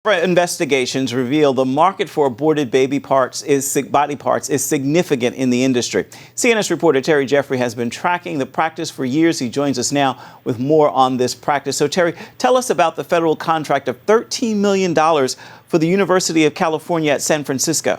Investigations reveal the market for aborted body parts is significant in the industry. CNN's reporter Terry Jeffrey has been tracking the practice for years. He joins us now with more on this practice. So Terry, tell us about the federal contract of $13 million for the University of California at San Francisco.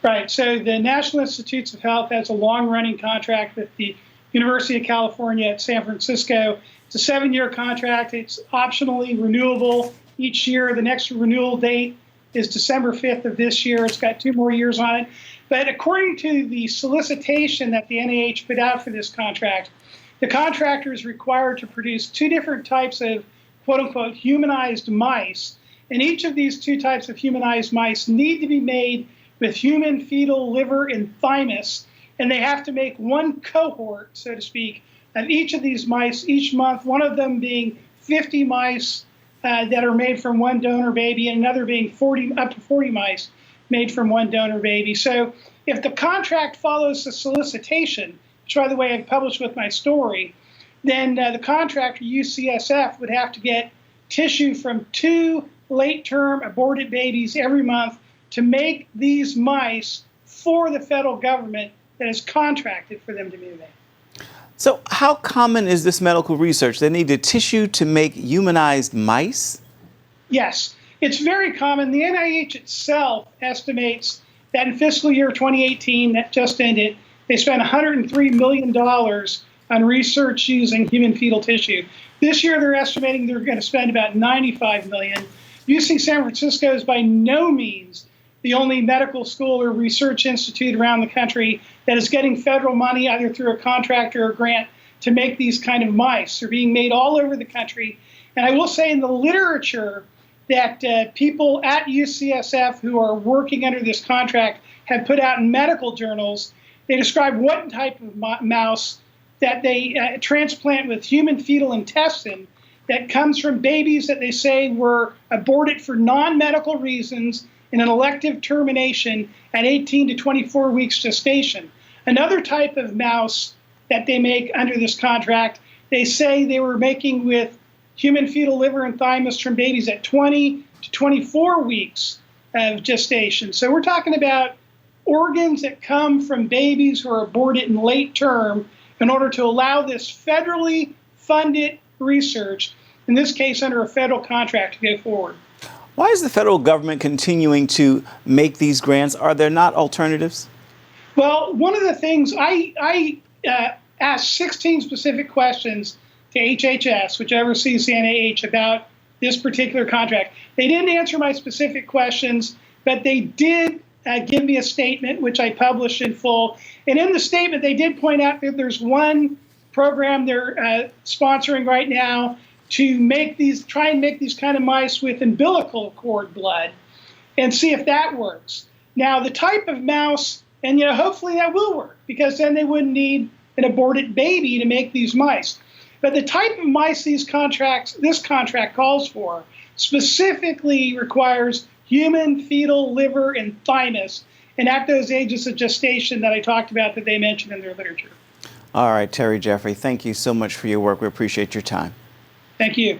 Right. So the National Institutes of Health has a long-running contract with the University of California at San Francisco. It's a 7-year contract. It's optionally renewable each year. The next renewal date is December 5th of this year. It's got 2 more years on it. But according to the solicitation that the NIH put out for this contract, the contractor is required to produce 2 different types of quote-unquote humanized mice. And each of these 2 types of humanized mice need to be made with human fetal liver and thymus. And they have to make 1 cohort, so to speak, of each of these mice each month, one of them being 50 mice that are made from 1 donor baby, and another being up to 40 mice made from 1 donor baby. So if the contract follows the solicitation, which, by the way, I've published with my story, then the contractor, UCSF, would have to get tissue from 2 late-term aborted babies every month to make these mice for the federal government that is contracted for them to be made. So how common is this medical research? They need the tissue to make humanized mice? Yes, it's very common. The NIH itself estimates that in fiscal year 2018 that just ended, they spent $103 million on research using human fetal tissue. This year they're estimating they're going to spend about $95 million. UC San Francisco is by no means the only medical school or research institute around the country that is getting federal money either through a contract or a grant to make these kind of mice. They're being made all over the country. And I will say in the literature that people at UCSF who are working under this contract have put out in medical journals, they describe what type of mouse that they transplant with human fetal intestine that comes from babies that they say were aborted for non-medical reasons in an elective termination at 18 to 24 weeks gestation. Another type of mouse that they make under this contract, they say they were making with human fetal liver and thymus from babies at 20 to 24 weeks of gestation. So we're talking about organs that come from babies who are aborted in late term in order to allow this federally funded research, in this case under a federal contract, to go forward. Why is the federal government continuing to make these grants? Are there not alternatives? Well, one of the things I asked 16 specific questions to HHS, which oversees the NIH, about this particular contract. They didn't answer my specific questions, but they did give me a statement, which I published in full. And in the statement, they did point out that there's one program they're sponsoring right now to try and make these kind of mice with umbilical cord blood and see if that works. Now, the type of mouse, and hopefully that will work, because then they wouldn't need an aborted baby to make these mice. But the type of mice this contract calls for specifically requires human fetal liver and thymus, and at those ages of gestation that I talked about that they mentioned in their literature. All right, Terry Jeffrey, thank you so much for your work. We appreciate your time. Thank you.